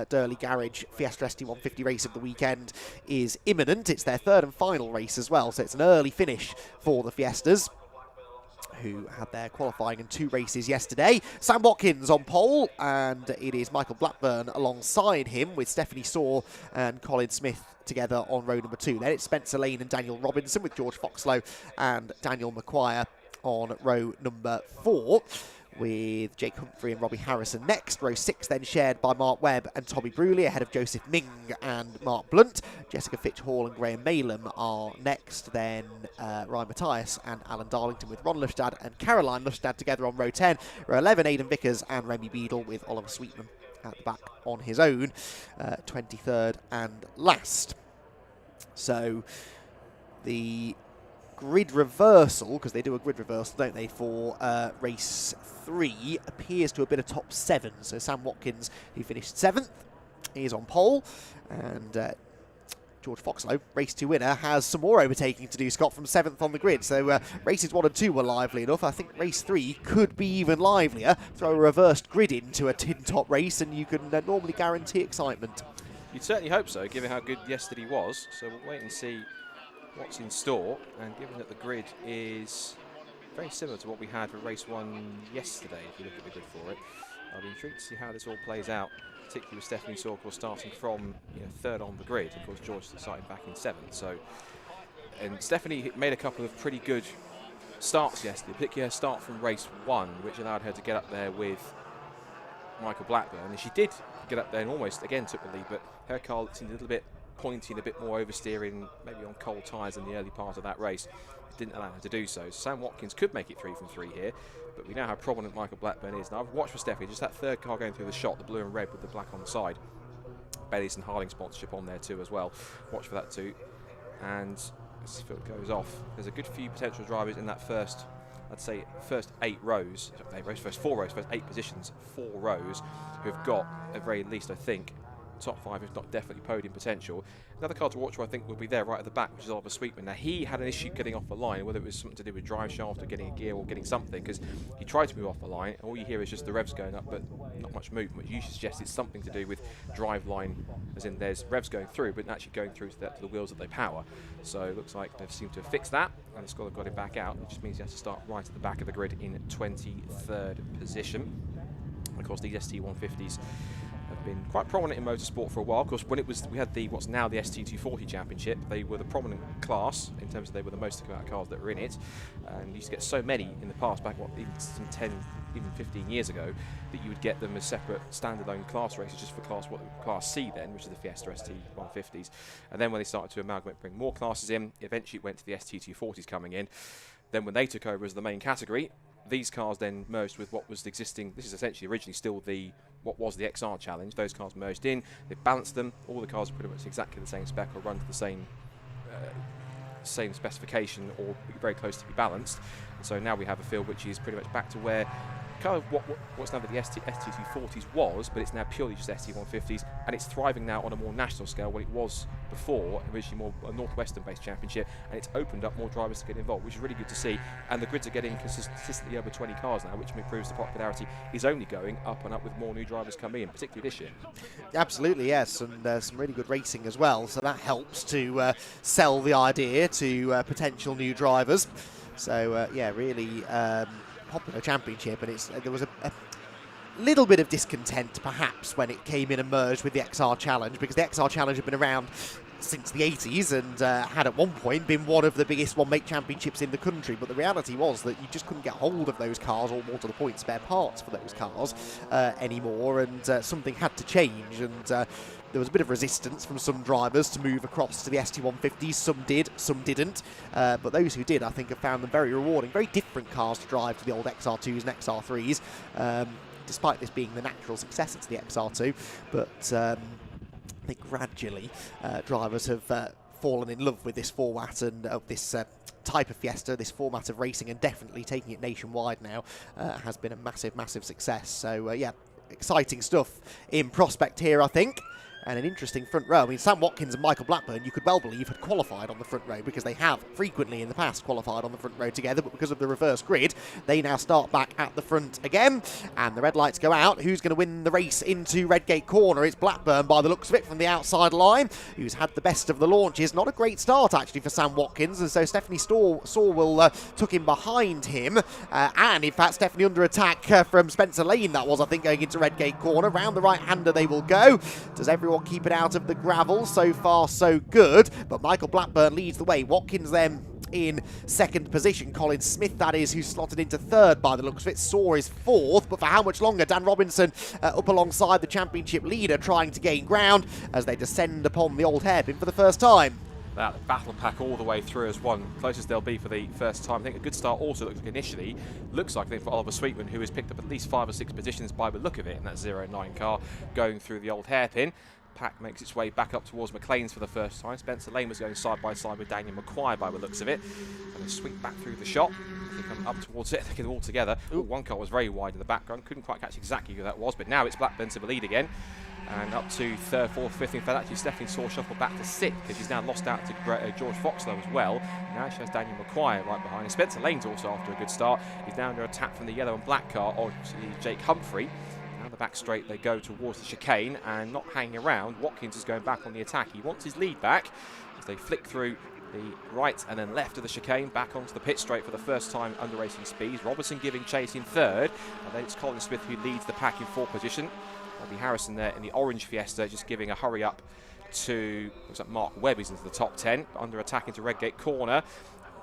Durley Garage Fiesta ST150 race of the weekend is imminent. It's their third and final race as well, so it's an early finish for the Fiestas, who had their qualifying in 2 races yesterday. Sam Watkins on pole, and it is Michael Blackburn alongside him with Stephanie Saw and Colin Smith together on row number 2. Then it's Spencer Lane and Daniel Robinson with George Foxlow and Daniel Maguire on row number 4, with Jake Humphrey and Robbie Harrison next. Row 6 then shared by Mark Webb and Tommy Brewley, ahead of Joseph Ming and Mark Blunt. Jessica Fitch Hall and Graham Malem are next. Then Ryan Matthias and Alan Darlington with Ron Lustad and Caroline Lustad together on row 10. Row 11, Aidan Vickers and Remy Beadle with Oliver Sweetman at the back on his own, 23rd and last. So the grid reversal, because they do a grid reversal, don't they, for race 3, appears to have been a top 7. So Sam Watkins, who finished 7th, is on pole, and George Foxlow, race 2 winner, has some more overtaking to do, Scott, from 7th on the grid. So races 1 and 2 were lively enough. I think race 3 could be even livelier. Throw a reversed grid into a tin top race and you can normally guarantee excitement. You'd certainly hope so, given how good yesterday was. So we'll wait and see what's in store, and given that the grid is very similar to what we had for race 1 yesterday, if you look at the grid for it, I'll be intrigued to see how this all plays out, particularly with Stephanie Saw starting from 3rd on the grid. Of course, George started back in 7th. So, and Stephanie made a couple of pretty good starts yesterday, particularly her start from race 1, which allowed her to get up there with Michael Blackburn, and she did get up there and almost again took the lead, but her car seemed a little bit pointy and a bit more oversteering, maybe on cold tyres in the early part of that race. It didn't allow her to do so. Sam Watkins could make it 3 from 3 here, but we know how prominent Michael Blackburn is. Now I've watched for Stephanie, just that third car going through the shot, the blue and red with the black on the side. Bailey's and Harding sponsorship on there too as well. Watch for that too. And as it goes off, there's a good few potential drivers in that first, I'd say, first 8 rows, first 4 rows, first 8 positions, 4 rows, who've got, at very least, I think, top 5, if not definitely podium potential. Another car to watch, I think, will be there right at the back, which is Oliver Sweetman. Now, he had an issue getting off the line, whether it was something to do with drive shaft or getting a gear or getting something, because he tried to move off the line, and all you hear is just the revs going up, but not much movement, which usually suggests it's something to do with drive line, as in there's revs going through, but actually going through to the wheels that they power. So it looks like they've seemed to have fixed that, and the squad have got him back out. It just means he has to start right at the back of the grid in 23rd position. Of course, these ST150s have been quite prominent in motorsport for a while. Of course, when we had the what's now the ST240 Championship, they were the prominent class in terms of they were the most amount of cars that were in it, and you used to get so many in the past, back even some 10, even 15 years ago, that you would get them as separate standalone class races just for class C then, which is the Fiesta ST150s. And then when they started to amalgamate, bring more classes in, eventually it went to the ST240s coming in. Then when they took over as the main category, these cars then merged with what was the existing, this is essentially originally still what was the XR Challenge. Those cars merged in, they balanced them, all the cars are pretty much exactly the same spec or run to the same specification or very close to be balanced. And so now we have a field which is pretty much back to where kind of what's now the ST240s was, but it's now purely just ST150s, and it's thriving now on a more national scale when it was before, originally more a northwestern-based championship, and it's opened up more drivers to get involved, which is really good to see. And the grids are getting consistently over 20 cars now, which proves the popularity is only going up and up with more new drivers coming in, particularly this year. Absolutely, yes, and some really good racing as well, so that helps to sell the idea to potential new drivers. So, yeah, really popular championship, and there was a little bit of discontent perhaps when it came in and merged with the XR Challenge, because the XR Challenge had been around since the 80s and had at one point been one of the biggest one-make championships in the country, but the reality was that you just couldn't get hold of those cars, or more to the point, spare parts for those cars anymore, and something had to change, and there was a bit of resistance from some drivers to move across to the ST150s. Some did, some didn't, but those who did, I think, have found them very rewarding. Very different cars to drive to the old XR2s and XR3s, despite this being the natural successor to the XR2, but I think gradually drivers have fallen in love with this format and this type of Fiesta, this format of racing, and definitely taking it nationwide now has been a massive, massive success. So, yeah, exciting stuff in prospect here, I think. and an interesting front row. I mean, Sam Watkins and Michael Blackburn, you could well believe, had qualified on the front row because they have frequently in the past qualified on the front row together, but because of the reverse grid, they now start back at the front again, and the red lights go out. Who's going to win the race into Redgate Corner? It's Blackburn by the looks of it from the outside line, who's had the best of the launches. Not a great start, actually, for Sam Watkins, and so Stephanie Sawell took him behind him, and in fact, Stephanie under attack from Spencer Lane, that was, I think, going into Redgate Corner. Round the right-hander they will go. Does everyone keep it out of the gravel? So far, so good. But Michael Blackburn leads the way. Watkins then in second position. Colin Smith, that is, who's slotted into third by the looks of it. Saw is fourth, but for how much longer? Dan Robinson up alongside the championship leader, trying to gain ground as they descend upon the old hairpin for the first time. That battle pack all the way through as one, closest they'll be for the first time. I think a good start also looks like initially, looks like I think for Oliver Sweetman, who has picked up at least 5 or 6 positions by the look of it in that 09 car going through the old hairpin. Pack makes its way back up towards McLean's for the first time. Spencer Lane was going side by side with Daniel McQuire by the looks of it. And a sweep back through the shot. They come up towards it, they get them all together. Ooh, one car was very wide in the background, couldn't quite catch exactly who that was, but now it's Blackburn to the lead again. And up to third, fourth, fifth. In fact, actually, Stephanie Saw shuffle back to sixth because she's now lost out to George Foxlow as well. Now she has Daniel McQuire right behind. And Spencer Lane's also after a good start. He's now under attack from the yellow and black car on Jake Humphrey. Down the back straight they go towards the chicane and not hanging around. Watkins is going back on the attack. He wants his lead back as they flick through the right and then left of the chicane, back onto the pit straight for the first time under racing speeds. Robertson giving chase in third, and then it's Colin Smith who leads the pack in fourth position. Bobby Harrison there in the orange Fiesta just giving a hurry up to, looks like Mark Webb is into the top 10, under attack into Redgate Corner.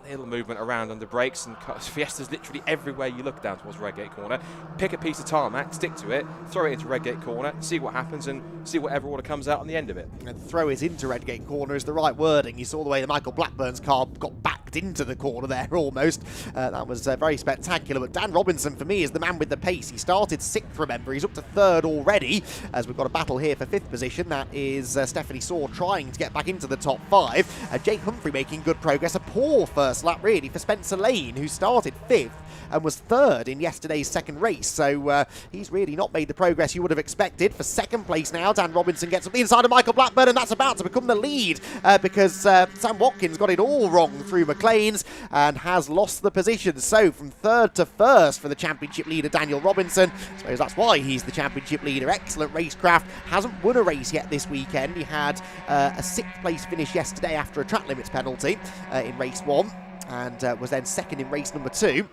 Little movement around under brakes, and Fiesta's literally everywhere you look down towards Redgate Corner. Pick a piece of tarmac, stick to it, throw it into Redgate Corner, see what happens and see whatever order comes out on the end of it. And throw it into Redgate Corner is the right wording. You saw the way that Michael Blackburn's car got backed into the corner there almost. That was very spectacular. But Dan Robinson, for me, is the man with the pace. He started 6th, remember. He's up to 3rd already, as we've got a battle here for 5th position. That is Stephanie Saw trying to get back into the top 5. Jake Humphrey making good progress. A poor first lap, really, for Spencer Lane, who started 5th and was 3rd in yesterday's second race. So he's really not made the progress you would have expected. For 2nd place now, Dan Robinson gets up the inside of Michael Blackburn, and that's about to become the lead because Sam Watkins got it all wrong through McLean's and has lost the position. So from 3rd to 1st for the championship leader, Daniel Robinson. I suppose that's why he's the championship leader. Excellent racecraft. Hasn't won a race yet this weekend. He had a 6th place finish yesterday after a track limits penalty in race 1. And was then 2nd in race number 2.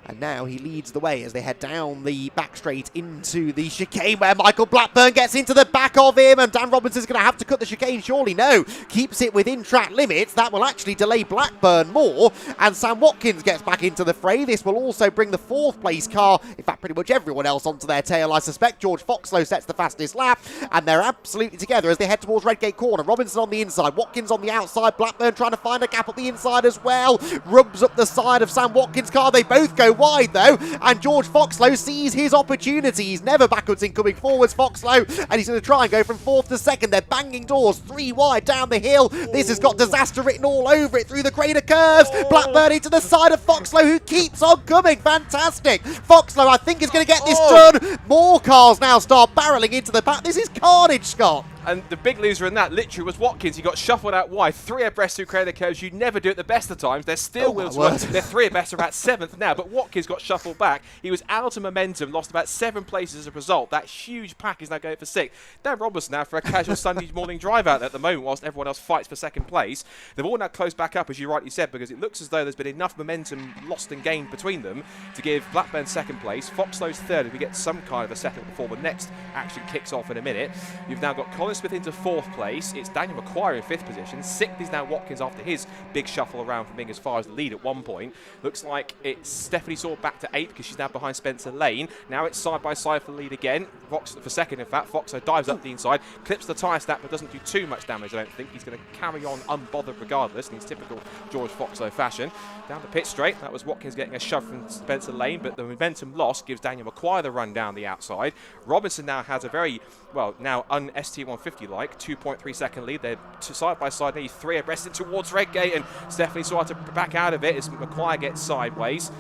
And now he leads the way as they head down the back straight into the chicane where Michael Blackburn gets into the back of him, and Dan Robinson's going to have to cut the chicane, surely. No, keeps it within track limits. That will actually delay Blackburn more, and Sam Watkins gets back into the fray. This will also bring the 4th place car, in fact pretty much everyone else, onto their tail, I suspect. George Foxlow sets the fastest lap, and they're absolutely together as they head towards Redgate Corner. Robinson on the inside, Watkins on the outside, Blackburn trying to find a gap up the inside as well. Rubs up the side of Sam Watkins' car. They both go wide though, and George Foxlow sees his opportunity. He's never backwards in coming forwards, Foxlow, and he's going to try and go from 4th to 2nd. They're banging doors 3 wide down the hill. This has got disaster written all over it through the crater curves. Blackburn into the side of Foxlow, who keeps on coming. Fantastic. Foxlow, I think, is going to get this done. More cars now start barreling into the back. This is carnage, Scott. And the big loser in that literally was Watkins. He got shuffled out wide. 3 abreast through crater curves. You never do it the best of times. They're still wheels. They're 3 abreast, about 7th now. But Watkins got shuffled back. He was out of momentum, lost about 7 places as a result. That huge pack is now going for 6th. Dan Robertson now for a casual Sunday morning drive out there at the moment, whilst everyone else fights for 2nd place. They've all now closed back up, as you rightly said, because it looks as though there's been enough momentum lost and gained between them to give Blackburn 2nd place. Foxlow's 3rd if we get some kind of a settlement before the next action kicks off in a minute. You've now got Colin Smith into 4th place. It's Daniel McQuire in 5th position. 6th is now Watkins after his big shuffle around from being as far as the lead at one point. Looks like it's Stephanie Saw back to 8th because she's now behind Spencer Lane. Now it's side by side for the lead again. Fox for 2nd, in fact. Foxo dives up the inside, clips the tyre stack, but doesn't do too much damage, I don't think. He's going to carry on unbothered regardless in his typical George Foxo fashion. Down the pit straight, that was Watkins getting a shove from Spencer Lane, but the momentum loss gives Daniel McQuire the run down the outside. Robinson now has a very, well, now un-ST150-like 2.3 second lead. They're side by side, nearly 3 abreast towards Redgate, and Stephanie Saw to back out of it as McQuire gets sideways.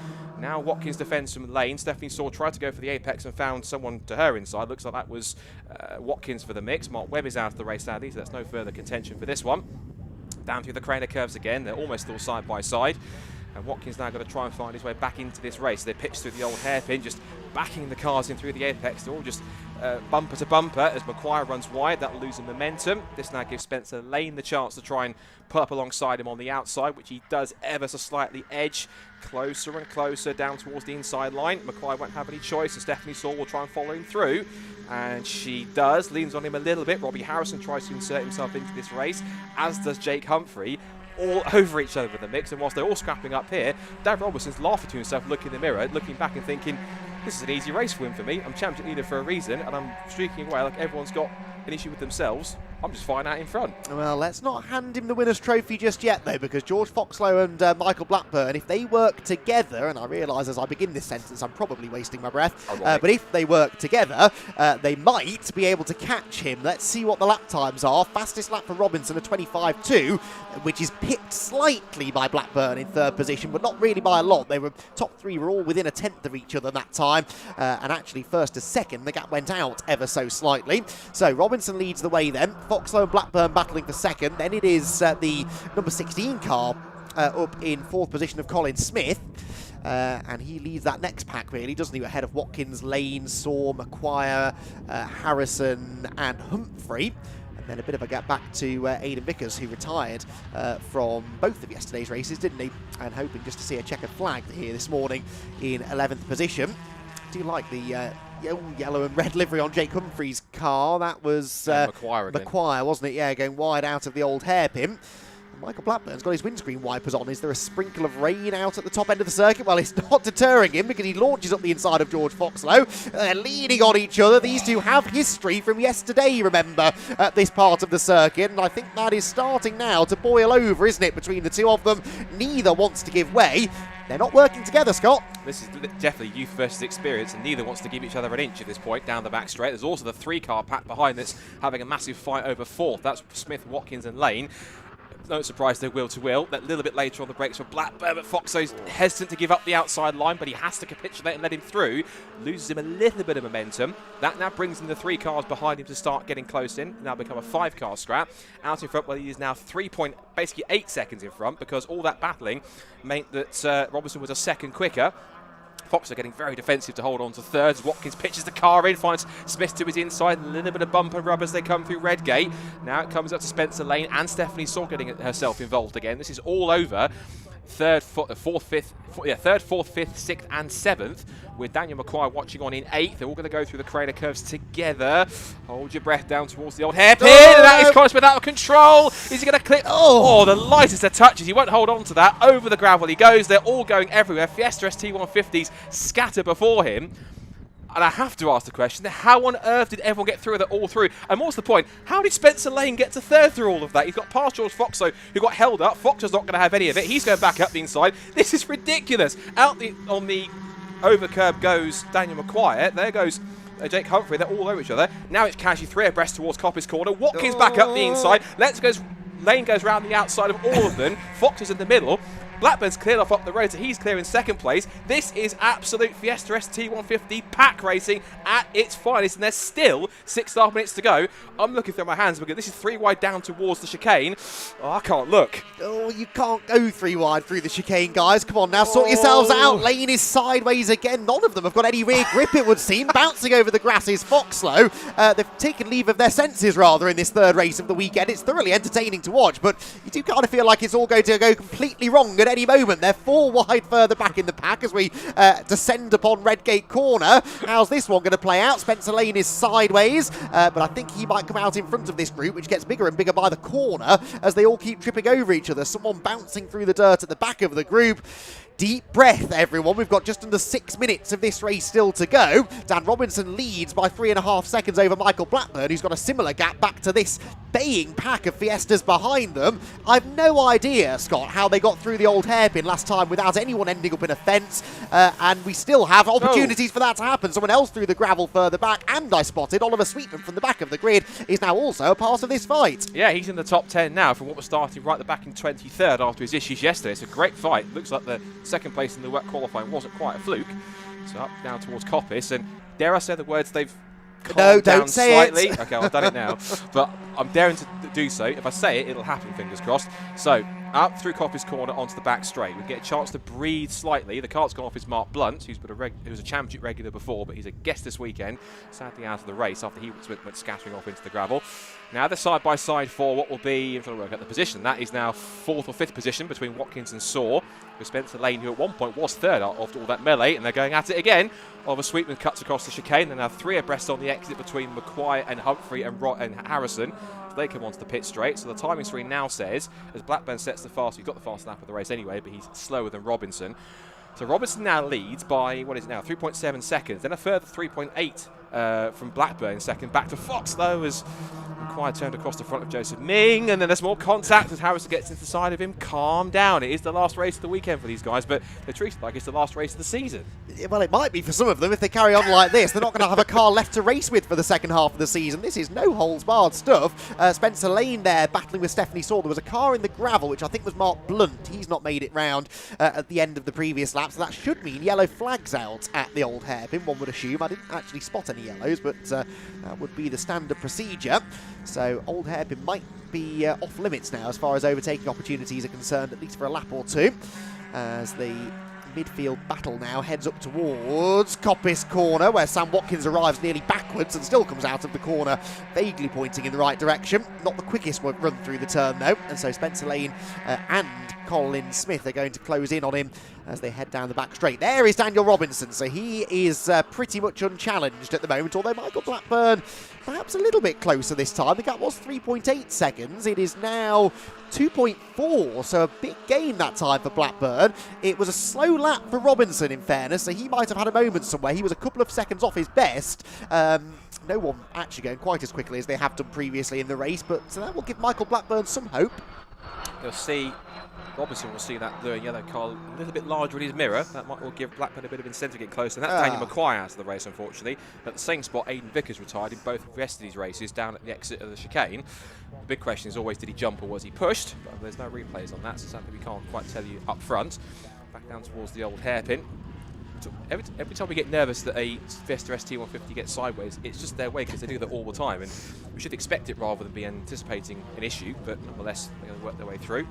Now Watkins defends from lane. Stephanie Saw tried to go for the apex and found someone to her inside. Looks like that was Watkins for the mix. Mark Webb is out of the race sadly, so that's no further contention for this one. Down through the Craner curves again. They're almost all side by side. And Watkins now got to try and find his way back into this race. They pitch through the old hairpin, just backing the cars in through the apex. They're all just bumper to bumper as McQuire runs wide. That'll lose him momentum. This now gives Spencer Lane the chance to try and pull up alongside him on the outside, which he does ever so slightly edge closer and closer down towards the inside line. McQuire won't have any choice, and Stephanie Saul will try and follow him through. And she does, leans on him a little bit. Robbie Harrison tries to insert himself into this race, as does Jake Humphrey. All over each other in the mix, and whilst they're all scrapping up here, Dave Robertson's laughing to himself, looking in the mirror, looking back and thinking, this is an easy race win for me. I'm champion leader for a reason, and I'm streaking away like everyone's got an issue with themselves. I'm just fine out in front. Well, let's not hand him the winner's trophy just yet, though, because George Foxlow and Michael Blackburn, if they work together, and I realise as I begin this sentence I'm probably wasting my breath, but if they work together, they might be able to catch him. Let's see what the lap times are. Fastest lap for Robinson, a 25.2, which is picked slightly by Blackburn in third position, but not really by a lot. They were top three were all within a tenth of each other that time, and actually first to second, the gap went out ever so slightly. So Robinson leads the way then. Foxlow and Blackburn battling for second. Then it is the number 16 car up in fourth position of Colin Smith. And he leads that next pack, really, doesn't he? Ahead of Watkins, Lane, Saw, McQuire, Harrison and Humphrey. And then a bit of a gap back to Aidan Vickers, who retired from both of yesterday's races, didn't he? And hoping just to see a checkered flag here this morning in 11th position. Do you like the yellow and red livery on Jake Humphrey's car? That was McQuire again. McQuire, wasn't it? Yeah, going wide out of the old hairpin. Michael Blackburn's got his windscreen wipers on. Is there a sprinkle of rain out at the top end of the circuit? Well, it's not deterring him because he launches up the inside of George Foxlow. They're leaning on each other. These two have history from yesterday, remember, at this part of the circuit. And I think that is starting now to boil over, isn't it, between the two of them? Neither wants to give way. They're not working together, Scott. This is definitely youth versus experience, and neither wants to give each other an inch at this point down the back straight. There's also the three-car pack behind that's having a massive fight over fourth. That's Smith, Watkins and Lane. No surprise they're wheel to wheel. That little bit later on the brakes for Blackburn, but Foxo's hesitant to give up the outside line, but he has to capitulate and let him through. Loses him a little bit of momentum. That now brings in the three cars behind him to start getting close in. Now become a five-car scrap. Out in front, well, he is now basically 8 seconds in front, because all that battling meant that Robinson was a second quicker. Fox are getting very defensive to hold on to thirds. Watkins pitches the car in, finds Smith to his inside, a little bit of bumper rub as they come through Redgate. Now it comes up to Spencer Lane and Stephanie Saw getting herself involved again. This is all over. Third, fourth, fifth, sixth and seventh, with Daniel McQuire watching on in eighth. They're all going to go through the Craner curves together. Hold your breath down towards the old hairpin. Oh, that is Colin Smith out of control. Is he going to clip? Oh, the lightest of touches. He won't hold on to that. Over the gravel he goes. They're all going everywhere. Fiesta ST150s scatter before him. And I have to ask the question, how on earth did everyone get through that all through? And what's the point? How did Spencer Lane get to third through all of that? He's got past George Foxo, who got held up. Foxo's not going to have any of it. He's going back up the inside. This is ridiculous. On the over curb goes Daniel McQuire. There goes Jake Humphrey. They're all over each other. Now it's casually three abreast towards Coppice Corner. Watkins back up the inside. Lane goes round the outside of all of them. Fox is in the middle. Blackburn's cleared off up the road, so he's clear in second place. This is absolute Fiesta ST150 pack racing at its finest, and there's still 6.5 minutes to go. I'm looking through my hands because this is three wide down towards the chicane. Oh, I can't look. Oh, you can't go three wide through the chicane, guys. Come on now, sort yourselves out. Lane is sideways again. None of them have got any rear grip, it would seem. Bouncing over the grass is Foxlow. They've taken leave of their senses, rather, in this third race of the weekend. It's thoroughly entertaining to watch, but you do kind of feel like it's all going to go completely wrong at any moment. They're four wide further back in the pack as we descend upon Redgate Corner. How's this one going to play out? Spencer Lane is sideways, but I think he might come out in front of this group, which gets bigger and bigger by the corner as they all keep tripping over each other. Someone bouncing through the dirt at the back of the group. Deep breath, everyone. We've got just under 6 minutes of this race still to go. Dan Robinson leads by 3.5 seconds over Michael Blackburn, who's got a similar gap back to this baying pack of Fiestas behind them. I've no idea, Scott, how they got through the old hairpin last time without anyone ending up in a fence, and we still have opportunities for that to happen. Someone else through the gravel further back, and I spotted Oliver Sweetman from the back of the grid is now also a part of this fight. Yeah, he's in the top 10 now from what was starting right at the back in 23rd after his issues yesterday. It's a great fight. Looks like the second place in the wet qualifying wasn't quite a fluke. So up now towards Coppice, and dare I say the words, they've calmed down don't say slightly. it. Okay, I've done it now, but I'm daring to do so. If I say it, it'll happen, fingers crossed. So up through Coppice Corner onto the back straight. We get a chance to breathe slightly. The cart's gone off is Mark Blunt, who was a championship regular before, but he's a guest this weekend. Sadly out of the race after he went scattering off into the gravel. Now they're side by side for what will be, I'm trying to work out the position. That is now 4th or 5th position between Watkins and Saw, with Spencer Lane, who at one point was 3rd after all that melee, and they're going at it again. Oliver Sweetman cuts across the chicane. They're now 3 abreast on the exit between McQuire and Humphrey and Harrison. So they come onto the pit straight. So the timing screen now says, as Blackburn sets the fast, he's got the fast lap of the race anyway, but he's slower than Robinson. So Robinson now leads by, 3.7 seconds. Then a further 3.8 from Blackburn in second. Back to Fox, though, as McQuire turned across the front of Joseph Ming. And then there's more contact as Harrison gets into the side of him. Calm down. It is the last race of the weekend for these guys, but they're treated like it's the last race of the season. Well, it might be for some of them. If they carry on like this, they're not going to have a car left to race with for the second half of the season. This is no holds barred stuff. Spencer Lane there battling with Stephanie Saw. There was a car in the gravel, which I think was Mark Blunt. He's not made it round at the end of the previous lap, so that should mean yellow flags out at the old hairpin, one would assume. I didn't actually spot any yellows, but that would be the standard procedure. So old hairpin might be off limits now as far as overtaking opportunities are concerned, at least for a lap or two, as the midfield battle now heads up towards Coppice Corner, where Sam Watkins arrives nearly backwards and still comes out of the corner vaguely pointing in the right direction. Not the quickest run through the turn though, and so Spencer Lane and Colin Smith are going to close in on him as they head down the back straight. There is Daniel Robinson, so he is pretty much unchallenged at the moment, although Michael Blackburn perhaps a little bit closer this time. The gap was 3.8 seconds. It is now 2.4, so a big gain that time for Blackburn. It was a slow lap for Robinson, in fairness, so he might have had a moment somewhere. He was a couple of seconds off his best. No one actually going quite as quickly as they have done previously in the race, but that will give Michael Blackburn some hope. You'll see Robinson will see that blue and yellow car a little bit larger in his mirror. That will give Blackburn a bit of incentive to get closer. And that's Daniel McQuire out of the race, unfortunately. At the same spot, Aidan Vickers retired in both of yesterday's races down at the exit of the chicane. The big question is always, did he jump or was he pushed? But there's no replays on that, so sadly we can't quite tell you up front. Back down towards the old hairpin. So every time we get nervous that a Fiesta ST150 gets sideways, it's just their way, because they do that all the time. And we should expect it rather than be anticipating an issue, but nonetheless, they're going to work their way through.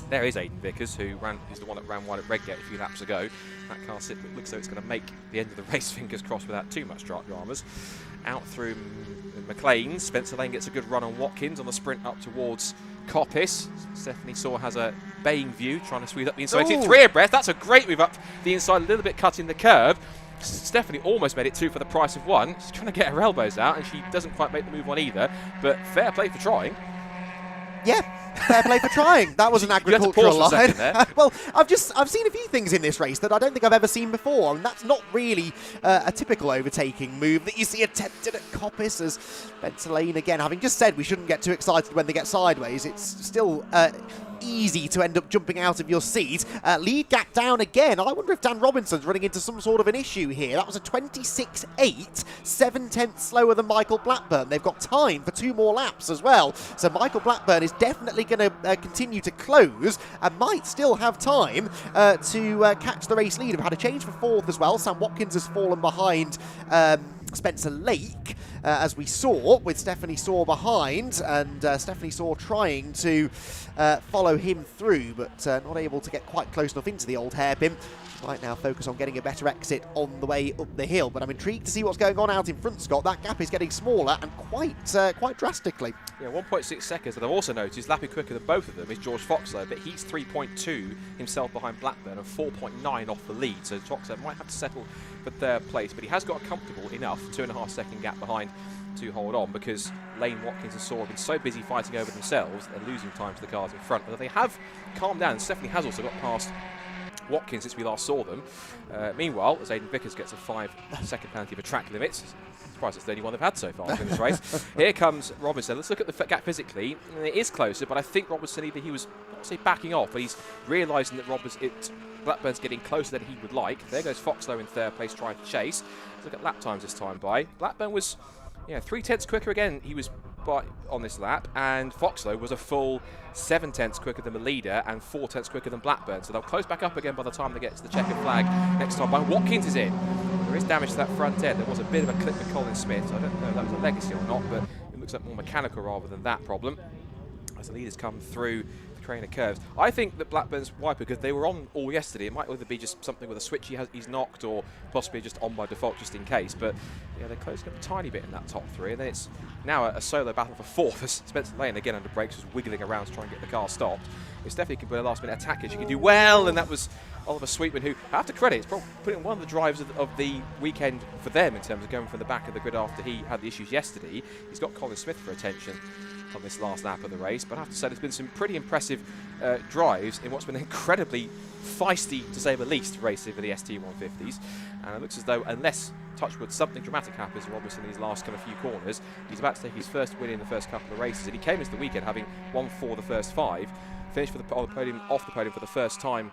There is Aidan Vickers, who is the one that ran wide at Redgate a few laps ago. That car looks like it's going to make the end of the race, fingers crossed, without too much dramas. Out through McLean's, Spencer Lane gets a good run on Watkins on the sprint up towards Coppice. Stephanie Saw has a baying view, trying to squeeze up the inside. 3 abreast, that's a great move up the inside, a little bit cutting the curve. Stephanie almost made it 2 for the price of 1. She's trying to get her elbows out, and she doesn't quite make the move on either, but fair play for trying. Yeah, fair play for trying. That was an agricultural line. Well, I've seen a few things in this race that I don't think I've ever seen before, and that's not really a typical overtaking move that you see attempted at Coppice, as Spencer Lane, again, having just said we shouldn't get too excited when they get sideways. It's still easy to end up jumping out of your seat. Lead gap down again. I wonder if Dan Robinson's running into some sort of an issue here. That was a 26.8, 7/10 slower than Michael Blackburn. They've got time for 2 more laps as well. So Michael Blackburn is definitely going to continue to close and might still have time to catch the race lead. We've had a change for 4th as well. Sam Watkins has fallen behind Spencer Lake, as we saw, with Stephanie Saw behind, and Stephanie Saw trying to follow him through, but not able to get quite close enough into the old hairpin. She might now focus on getting a better exit on the way up the hill, but I'm intrigued to see what's going on out in front, Scott. That gap is getting smaller and quite drastically. Yeah, 1.6 seconds, and I've also noticed lapping quicker than both of them is George Foxlow, but he's 3.2 himself behind Blackburn and 4.9 off the lead, so Foxlow might have to settle for 3rd place, but he has got a comfortable enough 2.5 second gap behind to hold on, because Lane, Watkins and Saw have been so busy fighting over themselves, they're losing time to the cars in front. But they have calmed down, and Stephanie has also got past Watkins since we last saw them. Meanwhile, as Aidan Vickers gets a 5-second penalty for track limits, surprised it's the only one they've had so far in this race. Here comes Robinson. Let's look at the gap physically. It is closer, but I think Robinson, either he was, not to say backing off, but he's realising that Blackburn's getting closer than he would like. There goes Foxlow in 3rd place trying to chase. Let's look at lap times this time by. Blackburn was 3/10 quicker again. He was on this lap, and Foxlow was a full 7 tenths quicker than the leader and 4 tenths quicker than Blackburn. So they'll close back up again by the time they get to the checkered flag next time. But Watkins is in. There is damage to that front end. There was a bit of a clip with Colin Smith. So I don't know if that was a legacy or not, but it looks like more mechanical rather than that problem as the leaders come through the trainer curves. I think that Blackburn's wiper, because they were on all yesterday, it might either be just something with a switch he's knocked or possibly just on by default just in case. But yeah, they're closing up a tiny bit in that top three, and then it's now a solo battle for fourth as Spencer Lane again under brakes was wiggling around to try and get the car stopped. If Stephanie can put a last minute attack as you can do well, and that was Oliver Sweetman, who I have to credit, is probably putting one of the drives of the weekend for them in terms of going from the back of the grid after he had the issues yesterday. He's got Colin Smith for attention on this last lap of the race, but I have to say there's been some pretty impressive drives in what's been incredibly feisty, to say the least, racing for the ST150s. And it looks as though, unless touchwood something dramatic happens to Robinson in these last kind of few corners, he's about to take his first win in the first couple of races. And he came into the weekend having won 4 the first 5, finished off the podium for the first time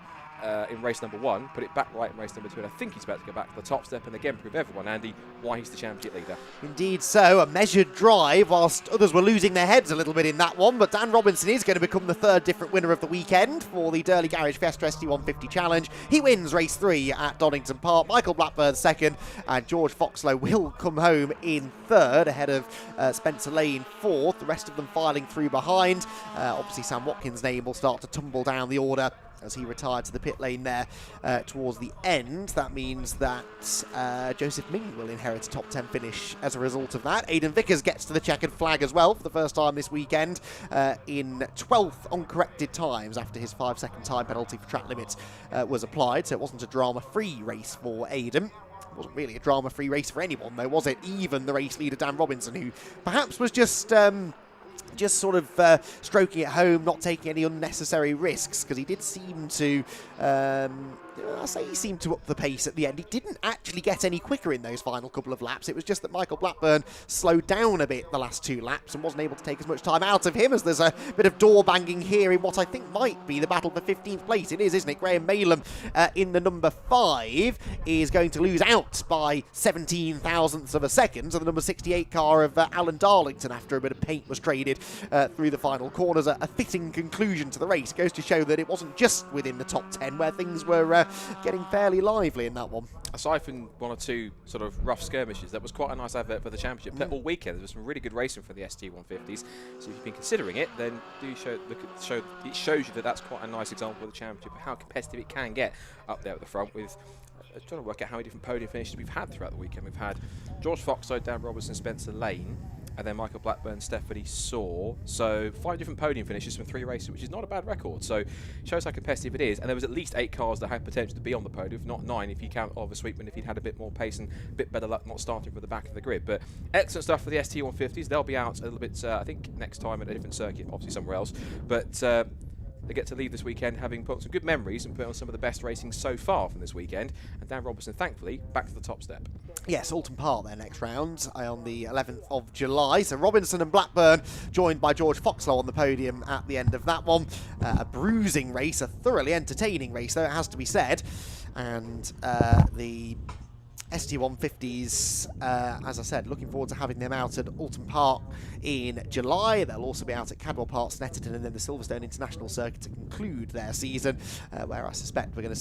in race number 1, put it back right in race number 2, and I think he's about to go back to the top step and again prove everyone, Andy, why he's the championship leader. Indeed so, a measured drive whilst others were losing their heads a little bit in that one, but Dan Robinson is going to become the 3rd different winner of the weekend for the Durley Garage Fiesta ST150 Challenge. He wins race 3 at Donington Park, Michael Blackburn 2nd, and George Foxlow will come home in 3rd ahead of Spencer Lane 4th, the rest of them filing through behind. Obviously Sam Watkins' name will start to tumble down the order as he retired to the pit lane there towards the end. That means that Joseph Ming will inherit a top 10 finish as a result of that. Aidan Vickers gets to the checkered flag as well for the first time this weekend in 12th uncorrected times after his 5-second time penalty for track limits was applied, so it wasn't a drama-free race for Aidan. It wasn't really a drama-free race for anyone though, was it? Even the race leader Dan Robinson, who perhaps was just sort of stroking it home, not taking any unnecessary risks, because he did seem to, I say he seemed to up the pace at the end. He didn't actually get any quicker in those final couple of laps. It was just that Michael Blackburn slowed down a bit the last 2 laps and wasn't able to take as much time out of him, as there's a bit of door banging here in what I think might be the battle for 15th place. It is, isn't it? Graham Malem in the number 5 is going to lose out by 17 thousandths of a second to the number 68 car of Alan Darlington after a bit of paint was traded through the final corners. A fitting conclusion to the race. Goes to show that it wasn't just within the top 10 where things were getting fairly lively in that one. Aside from 1 or 2 sort of rough skirmishes, that was quite a nice advert for the championship. All weekend there was some really good racing for the ST150s, so if you've been considering it, then it shows you that that's quite a nice example of the championship, how competitive it can get up there at the front. With trying to work out how many different podium finishes we've had throughout the weekend. We've had George Foxlow, Dan Robertson, Spencer Lane, and then Michael Blackburn, Stephanie Saw. So 5 different podium finishes from 3 races, which is not a bad record. So it shows how competitive it is. And there was at least 8 cars that had potential to be on the podium, if not 9 if you count Oliver Sweetman, if he'd had a bit more pace and a bit better luck not starting from the back of the grid. But excellent stuff for the ST150s. They'll be out a little bit, I think, next time at a different circuit, obviously somewhere else. But they get to leave this weekend having put some good memories and put on some of the best racing so far from this weekend. And Dan Robertson, thankfully, back to the top step. Yes, Alton Park their next round on the 11th of July. So Robinson and Blackburn joined by George Foxlow on the podium at the end of that one. A bruising race, a thoroughly entertaining race, though it has to be said. And the ST150s, as I said, looking forward to having them out at Alton Park in July. They'll also be out at Cadwell Park, Snetterton, and then the Silverstone International Circuit to conclude their season, where I suspect we're going to